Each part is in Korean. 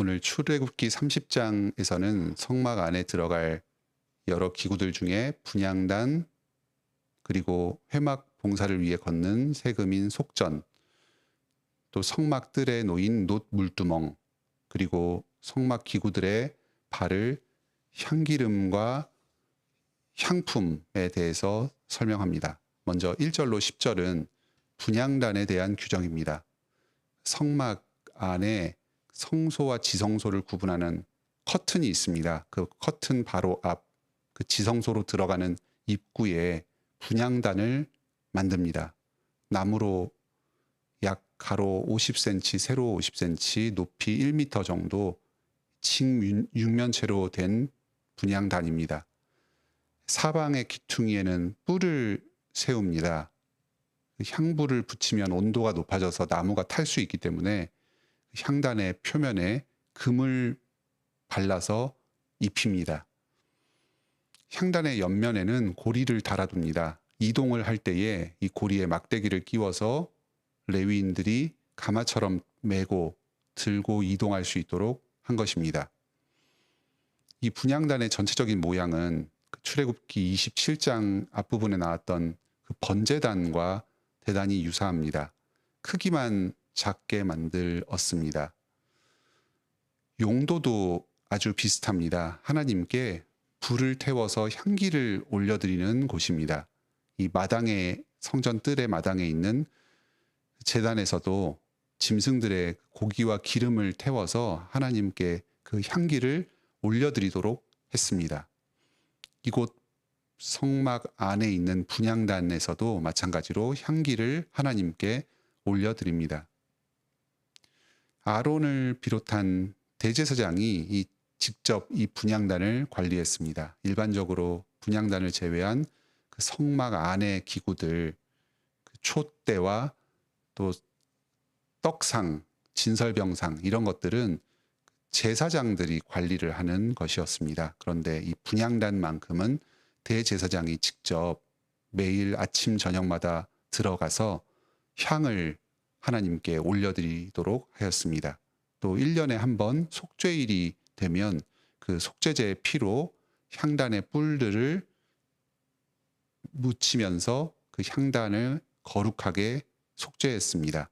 오늘 출애굽기 30장에서는 성막 안에 들어갈 여러 기구들 중에 분향단, 그리고 회막 봉사를 위해 걷는 세금인 속전, 또 성막 뜰에 놓인 놋 물두멍, 그리고 성막 기구들의 발을 향기름과 향품에 대해서 설명합니다. 먼저 1절로 10절은 분향단에 대한 규정입니다. 성막 안에 성소와 지성소를 구분하는 커튼이 있습니다. 그 커튼 바로 앞, 그 지성소로 들어가는 입구에 분향단을 만듭니다. 나무로 약 가로 50cm, 세로 50cm, 높이 1m 정도 층 육면체로 된 분향단입니다. 사방의 기퉁이에는 뿔을 세웁니다. 향불을 붙이면 온도가 높아져서 나무가 탈 수 있기 때문에 향단의 표면에 금을 발라서 입힙니다. 향단의 옆면에는 고리를 달아둡니다. 이동을 할 때에 이 고리에 막대기를 끼워서 레위인들이 가마처럼 메고 들고 이동할 수 있도록 한 것입니다. 이 분향단의 전체적인 모양은 출애굽기 27장 앞부분에 나왔던 그 번제단과 대단히 유사합니다. 크기만 작게 만들었습니다. 용도도 아주 비슷합니다. 하나님께 불을 태워서 향기를 올려드리는 곳입니다. 이 마당에, 성전 뜰의 마당에 있는 제단에서도 짐승들의 고기와 기름을 태워서 하나님께 그 향기를 올려드리도록 했습니다. 이곳 성막 안에 있는 분향단에서도 마찬가지로 향기를 하나님께 올려드립니다. 아론을 비롯한 대제사장이 직접 이 분향단을 관리했습니다. 일반적으로 분향단을 제외한 그 성막 안의 기구들, 그 촛대와 또 떡상, 진설병상 이런 것들은 제사장들이 관리를 하는 것이었습니다. 그런데 이 분향단만큼은 대제사장이 직접 매일 아침 저녁마다 들어가서 향을 하나님께 올려드리도록 하였습니다. 또 1년에 한 번 속죄일이 되면 그 속죄제의 피로 향단의 뿔들을 묻히면서 그 향단을 거룩하게 속죄했습니다.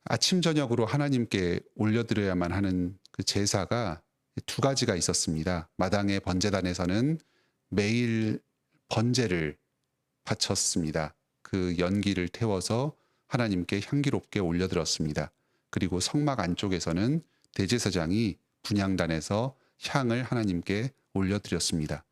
아침 저녁으로 하나님께 올려드려야만 하는 그 제사가 두 가지가 있었습니다. 마당의 번제단에서는 매일 번제를 바쳤습니다. 그 연기를 태워서 하나님께 향기롭게 올려드렸습니다. 그리고 성막 안쪽에서는 대제사장이 분향단에서 향을 하나님께 올려드렸습니다.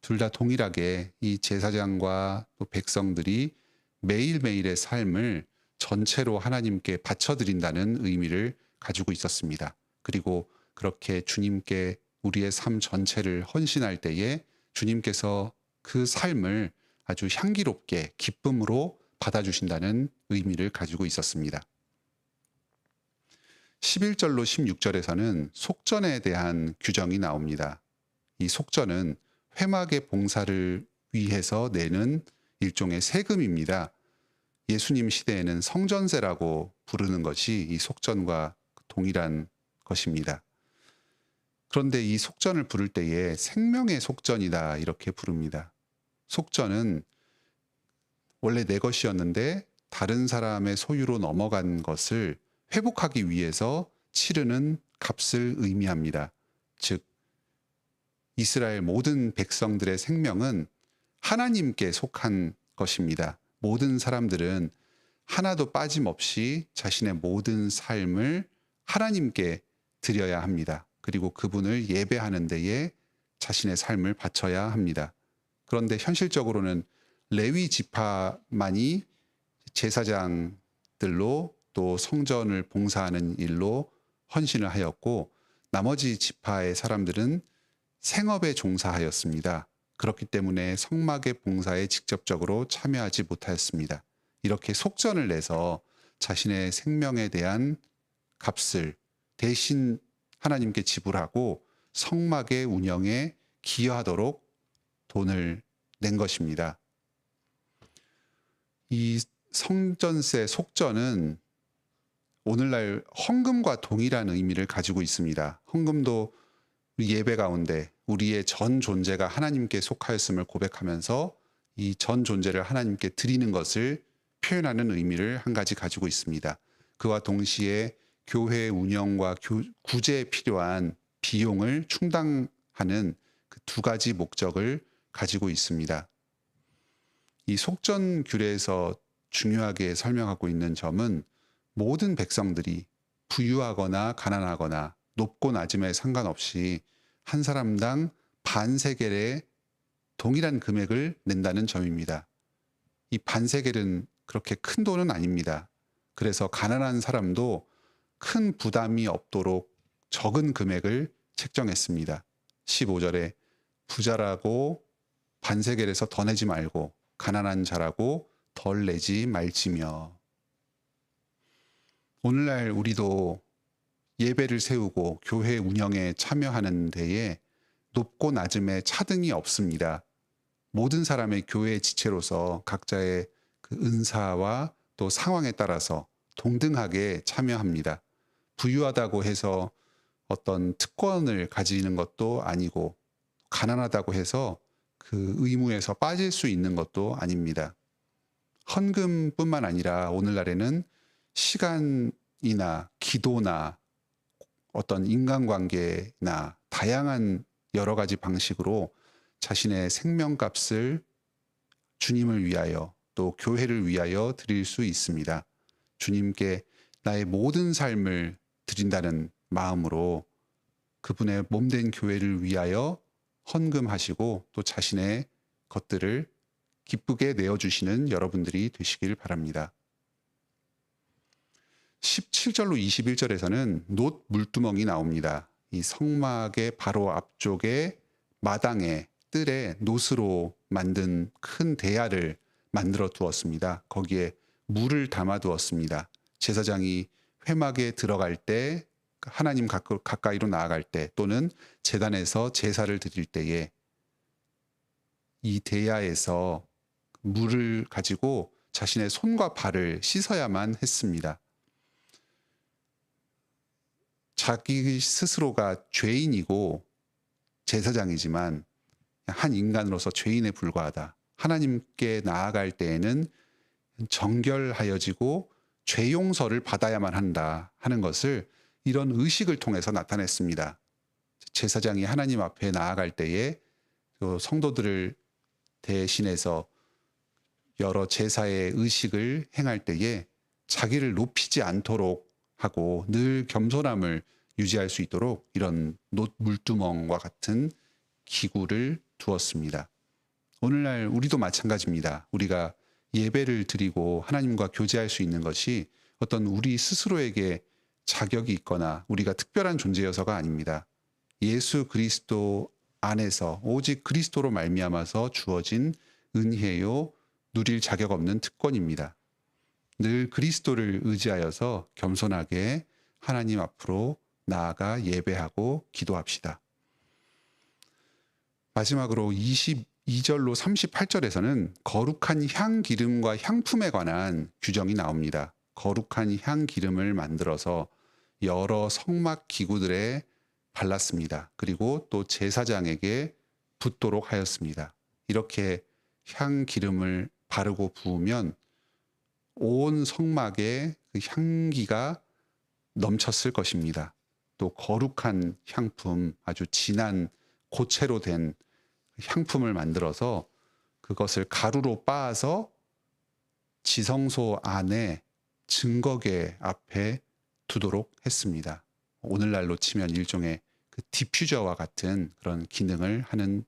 둘 다 동일하게 이 제사장과 또 백성들이 매일매일의 삶을 전체로 하나님께 바쳐드린다는 의미를 가지고 있었습니다. 그리고 그렇게 주님께 우리의 삶 전체를 헌신할 때에 주님께서 그 삶을 아주 향기롭게 기쁨으로 받아주신다는 의미를 가지고 있었습니다. 11절로 16절에서는 속전에 대한 규정이 나옵니다. 이 속전은 회막의 봉사를 위해서 내는 일종의 세금입니다. 예수님 시대에는 성전세라고 부르는 것이 이 속전과 동일한 것입니다. 그런데 이 속전을 부를 때에 생명의 속전이다 이렇게 부릅니다. 속전은 원래 내 것이었는데 다른 사람의 소유로 넘어간 것을 회복하기 위해서 치르는 값을 의미합니다. 즉 이스라엘 모든 백성들의 생명은 하나님께 속한 것입니다. 모든 사람들은 하나도 빠짐없이 자신의 모든 삶을 하나님께 드려야 합니다. 그리고 그분을 예배하는 데에 자신의 삶을 바쳐야 합니다. 그런데 현실적으로는 레위 지파만이 제사장들로 또 성전을 봉사하는 일로 헌신을 하였고 나머지 지파의 사람들은 생업에 종사하였습니다. 그렇기 때문에 성막의 봉사에 직접적으로 참여하지 못하였습니다. 이렇게 속전을 내서 자신의 생명에 대한 값을 대신 하나님께 지불하고 성막의 운영에 기여하도록 돈을 낸 것입니다. 이 성전세 속전은 오늘날 헌금과 동일한 의미를 가지고 있습니다. 헌금도 우리 예배 가운데 우리의 전 존재가 하나님께 속하였음을 고백하면서 이 전 존재를 하나님께 드리는 것을 표현하는 의미를 한 가지 가지고 있습니다. 그와 동시에 교회 운영과 구제에 필요한 비용을 충당하는 그 두 가지 목적을 가지고 있습니다. 이 속전규례에서 중요하게 설명하고 있는 점은 모든 백성들이 부유하거나 가난하거나 높고 낮음에 상관없이 한 사람당 반세겔의 동일한 금액을 낸다는 점입니다. 이 반세겔은 그렇게 큰 돈은 아닙니다. 그래서 가난한 사람도 큰 부담이 없도록 적은 금액을 책정했습니다. 15절에 부자라고 반세겔에서 더 내지 말고 가난한 자라고 덜 내지 말지며. 오늘날 우리도 예배를 세우고 교회 운영에 참여하는 데에 높고 낮음에 차등이 없습니다. 모든 사람의 교회 지체로서 각자의 그 은사와 또 상황에 따라서 동등하게 참여합니다. 부유하다고 해서 어떤 특권을 가지는 것도 아니고 가난하다고 해서 그 의무에서 빠질 수 있는 것도 아닙니다. 헌금뿐만 아니라 오늘날에는 시간이나 기도나 어떤 인간관계나 다양한 여러 가지 방식으로 자신의 생명값을 주님을 위하여 또 교회를 위하여 드릴 수 있습니다. 주님께 나의 모든 삶을 드린다는 마음으로 그분의 몸된 교회를 위하여 헌금하시고 또 자신의 것들을 기쁘게 내어주시는 여러분들이 되시길 바랍니다. 17절로 21절에서는 놋 물두멍이 나옵니다. 이 성막의 바로 앞쪽에 마당에 뜰에 놋으로 만든 큰 대야를 만들어 두었습니다. 거기에 물을 담아 두었습니다. 제사장이 회막에 들어갈 때 하나님 가까이로 나아갈 때 또는 제단에서 제사를 드릴 때에 이 대야에서 물을 가지고 자신의 손과 발을 씻어야만 했습니다. 자기 스스로가 죄인이고 제사장이지만 한 인간으로서 죄인에 불과하다. 하나님께 나아갈 때에는 정결하여지고 죄 용서를 받아야만 한다 하는 것을 이런 의식을 통해서 나타냈습니다. 제사장이 하나님 앞에 나아갈 때에 성도들을 대신해서 여러 제사의 의식을 행할 때에 자기를 높이지 않도록 하고 늘 겸손함을 유지할 수 있도록 이런 놋 물두멍과 같은 기구를 두었습니다. 오늘날 우리도 마찬가지입니다. 우리가 예배를 드리고 하나님과 교제할 수 있는 것이 어떤 우리 스스로에게 자격이 있거나 우리가 특별한 존재여서가 아닙니다. 예수 그리스도 안에서 오직 그리스도로 말미암아서 주어진 은혜요 누릴 자격 없는 특권입니다. 늘 그리스도를 의지하여서 겸손하게 하나님 앞으로 나아가 예배하고 기도합시다. 마지막으로 22절로 38절에서는 거룩한 향기름과 향품에 관한 규정이 나옵니다. 거룩한 향기름을 만들어서 여러 성막 기구들에 발랐습니다. 그리고 또 제사장에게 붓도록 하였습니다. 이렇게 향기름을 바르고 부으면 온 성막에 그 향기가 넘쳤을 것입니다. 또 거룩한 향품, 아주 진한 고체로 된 향품을 만들어서 그것을 가루로 빻아서 지성소 안에 증거궤 앞에 두도록 했습니다. 오늘날로 치면 일종의 그 디퓨저와 같은 그런 기능을 하는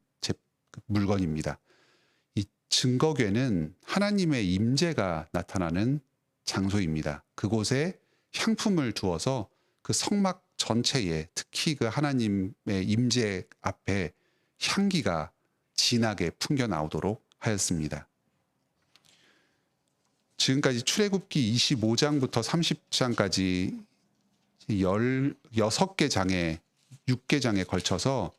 물건입니다. 이 증거궤는 하나님의 임재가 나타나는 장소입니다. 그곳에 향품을 두어서 그 성막 전체에 특히 그 하나님의 임재 앞에 향기가 진하게 풍겨 나오도록 하였습니다. 지금까지 출애굽기 25장부터 30장까지 16개 장에 6개 장에 걸쳐서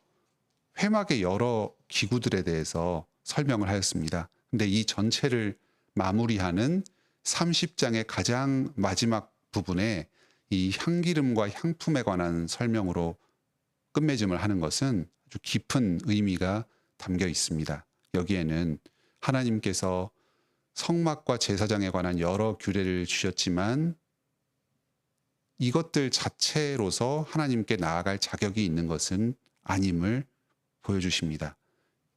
회막의 여러 기구들에 대해서 설명을 하였습니다. 근데 이 전체를 마무리하는 30장의 가장 마지막 부분에 이 향기름과 향품에 관한 설명으로 끝맺음을 하는 것은 아주 깊은 의미가 담겨 있습니다. 여기에는 하나님께서 성막과 제사장에 관한 여러 규례를 주셨지만 이것들 자체로서 하나님께 나아갈 자격이 있는 것은 아님을 보여주십니다.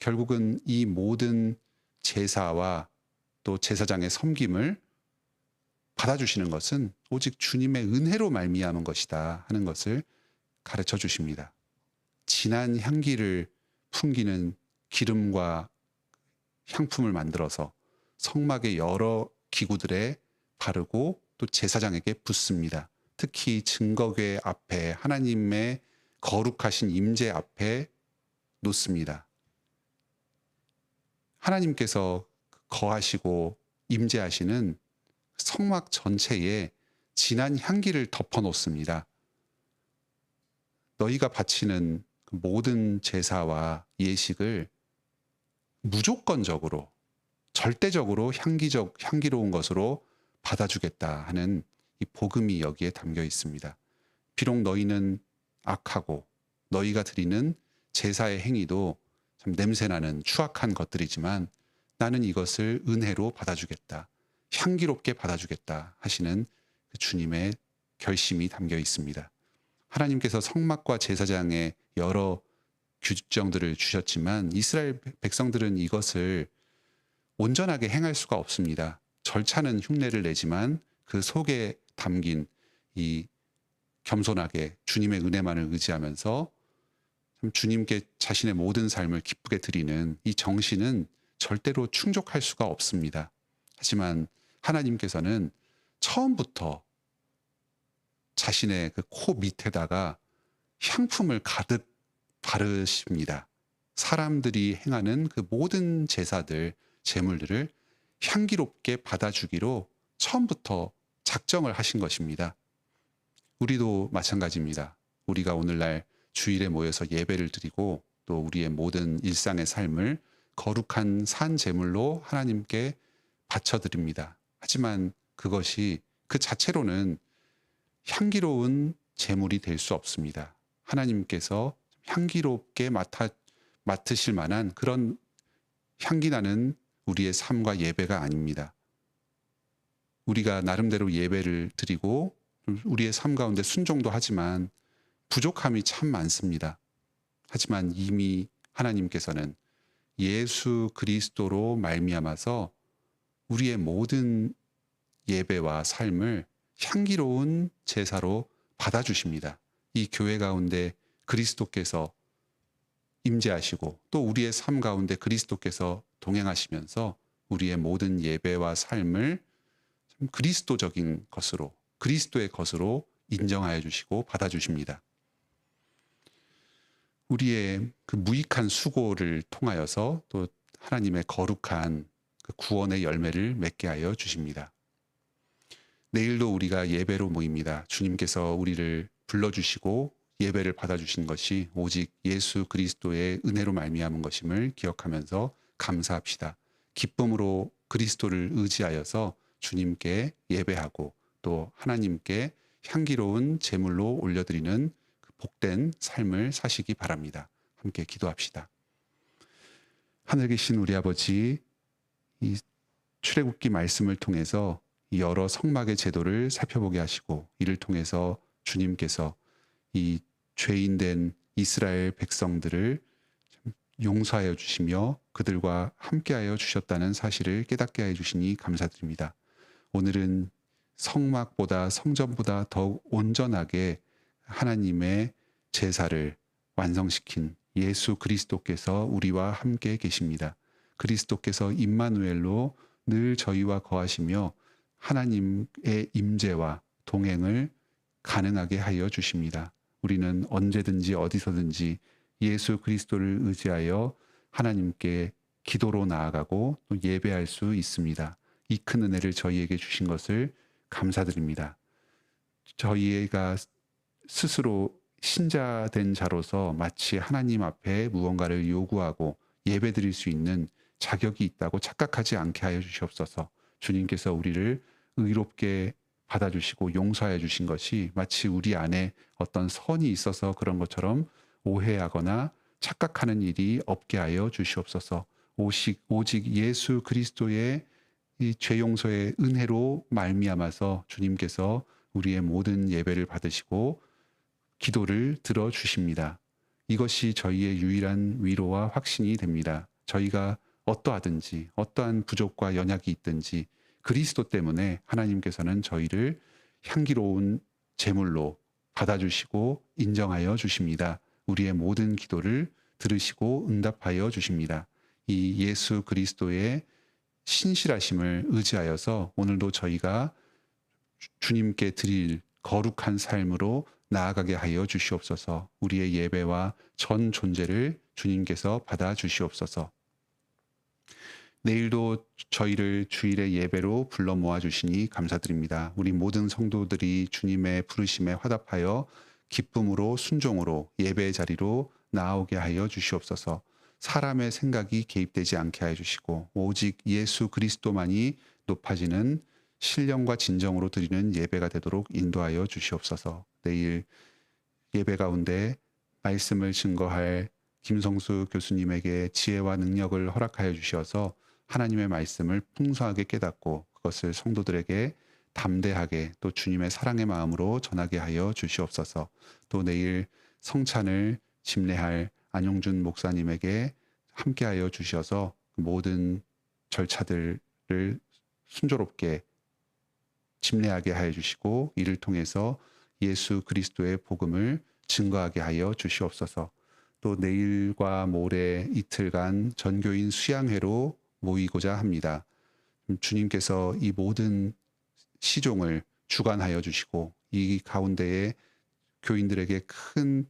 결국은 이 모든 제사와 또 제사장의 섬김을 받아주시는 것은 오직 주님의 은혜로 말미암은 것이다 하는 것을 가르쳐 주십니다. 진한 향기를 풍기는 기름과 향품을 만들어서 성막의 여러 기구들에 바르고 또 제사장에게 붓습니다. 특히 증거궤 앞에 하나님의 거룩하신 임재 앞에 놓습니다. 하나님께서 거하시고 임재하시는 성막 전체에 진한 향기를 덮어 놓습니다. 너희가 바치는 모든 제사와 예식을 무조건적으로 절대적으로 향기로운 것으로 받아주겠다 하는 이 복음이 여기에 담겨 있습니다. 비록 너희는 악하고 너희가 드리는 제사의 행위도 참 냄새나는 추악한 것들이지만 나는 이것을 은혜로 받아주겠다. 향기롭게 받아주겠다 하시는 그 주님의 결심이 담겨 있습니다. 하나님께서 성막과 제사장의 여러 규정들을 주셨지만 이스라엘 백성들은 이것을 온전하게 행할 수가 없습니다. 절차는 흉내를 내지만 그 속에 담긴 이 겸손하게 주님의 은혜만을 의지하면서 주님께 자신의 모든 삶을 기쁘게 드리는 이 정신은 절대로 충족할 수가 없습니다. 하지만 하나님께서는 처음부터 자신의 그 코 밑에다가 향품을 가득 바르십니다. 사람들이 행하는 그 모든 제사들, 제물들을 향기롭게 받아주기로 처음부터 작정을 하신 것입니다. 우리도 마찬가지입니다. 우리가 오늘날 주일에 모여서 예배를 드리고 또 우리의 모든 일상의 삶을 거룩한 산 제물로 하나님께 바쳐드립니다. 하지만 그것이 그 자체로는 향기로운 제물이 될 수 없습니다. 하나님께서 향기롭게 맡으실 만한 그런 향기나는 우리의 삶과 예배가 아닙니다. 우리가 나름대로 예배를 드리고 우리의 삶 가운데 순종도 하지만 부족함이 참 많습니다. 하지만 이미 하나님께서는 예수 그리스도로 말미암아서 우리의 모든 예배와 삶을 향기로운 제사로 받아주십니다. 이 교회 가운데 그리스도께서 임재하시고 또 우리의 삶 가운데 그리스도께서 동행하시면서 우리의 모든 예배와 삶을 그리스도적인 것으로 그리스도의 것으로 인정하여 주시고 받아주십니다. 우리의 그 무익한 수고를 통하여서 또 하나님의 거룩한 그 구원의 열매를 맺게 하여 주십니다. 내일도 우리가 예배로 모입니다. 주님께서 우리를 불러주시고 예배를 받아주신 것이 오직 예수 그리스도의 은혜로 말미암은 것임을 기억하면서 감사합시다. 기쁨으로 그리스도를 의지하여서 주님께 예배하고 또 하나님께 향기로운 제물로 올려드리는 그 복된 삶을 사시기 바랍니다. 함께 기도합시다. 하늘 계신 우리 아버지, 이 출애굽기 말씀을 통해서 여러 성막의 제도를 살펴보게 하시고 이를 통해서 주님께서 이 죄인된 이스라엘 백성들을 용서하여 주시며 그들과 함께하여 주셨다는 사실을 깨닫게 하여 주시니 감사드립니다. 오늘은 성막보다 성전보다 더욱 온전하게 하나님의 제사를 완성시킨 예수 그리스도께서 우리와 함께 계십니다. 그리스도께서 임마누엘로 늘 저희와 거하시며 하나님의 임재와 동행을 가능하게 하여 주십니다. 우리는 언제든지 어디서든지 예수 그리스도를 의지하여 하나님께 기도로 나아가고 또 예배할 수 있습니다. 이 큰 은혜를 저희에게 주신 것을 감사드립니다. 저희가 스스로 신자된 자로서 마치 하나님 앞에 무언가를 요구하고 예배드릴 수 있는 자격이 있다고 착각하지 않게 하여 주시옵소서. 주님께서 우리를 의롭게 받아주시고 용서해 주신 것이 마치 우리 안에 어떤 선이 있어서 그런 것처럼 오해하거나 착각하는 일이 없게 하여 주시옵소서. 오직 예수 그리스도의 이 죄 용서의 은혜로 말미암아서 주님께서 우리의 모든 예배를 받으시고 기도를 들어 주십니다. 이것이 저희의 유일한 위로와 확신이 됩니다. 저희가 어떠하든지 어떠한 부족과 연약이 있든지 그리스도 때문에 하나님께서는 저희를 향기로운 제물로 받아주시고 인정하여 주십니다. 우리의 모든 기도를 들으시고 응답하여 주십니다. 이 예수 그리스도의 신실하심을 의지하여서 오늘도 저희가 주님께 드릴 거룩한 삶으로 나아가게 하여 주시옵소서. 우리의 예배와 전 존재를 주님께서 받아 주시옵소서. 내일도 저희를 주일의 예배로 불러 모아 주시니 감사드립니다. 우리 모든 성도들이 주님의 부르심에 화답하여 기쁨으로 순종으로 예배의 자리로 나오게 하여 주시옵소서. 사람의 생각이 개입되지 않게 하여 주시고 오직 예수 그리스도만이 높아지는 신령과 진정으로 드리는 예배가 되도록 인도하여 주시옵소서. 내일 예배 가운데 말씀을 증거할 김성수 교수님에게 지혜와 능력을 허락하여 주셔서 하나님의 말씀을 풍성하게 깨닫고 그것을 성도들에게 담대하게 또 주님의 사랑의 마음으로 전하게 하여 주시옵소서. 또 내일 성찬을 집례할 안용준 목사님에게 함께하여 주셔서 모든 절차들을 순조롭게 집례하게 하여 주시고 이를 통해서 예수 그리스도의 복음을 증거하게 하여 주시옵소서. 또 내일과 모레 이틀간 전교인 수양회로 모이고자 합니다. 주님께서 이 모든 시종을 주관하여 주시고 이 가운데에 교인들에게 큰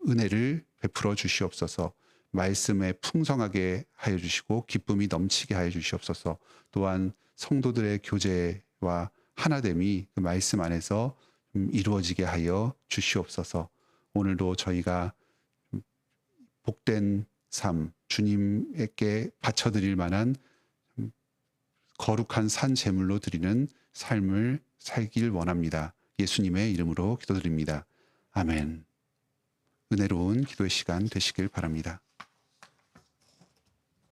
은혜를 베풀어 주시옵소서. 말씀에 풍성하게 하여 주시고 기쁨이 넘치게 하여 주시옵소서. 또한 성도들의 교제와 하나됨이 그 말씀 안에서 이루어지게 하여 주시옵소서. 오늘도 저희가 복된 삶, 주님께 바쳐드릴 만한 거룩한 산 제물로 드리는 삶을 살길 원합니다. 예수님의 이름으로 기도드립니다. 아멘. 은혜로운 기도의 시간 되시길 바랍니다.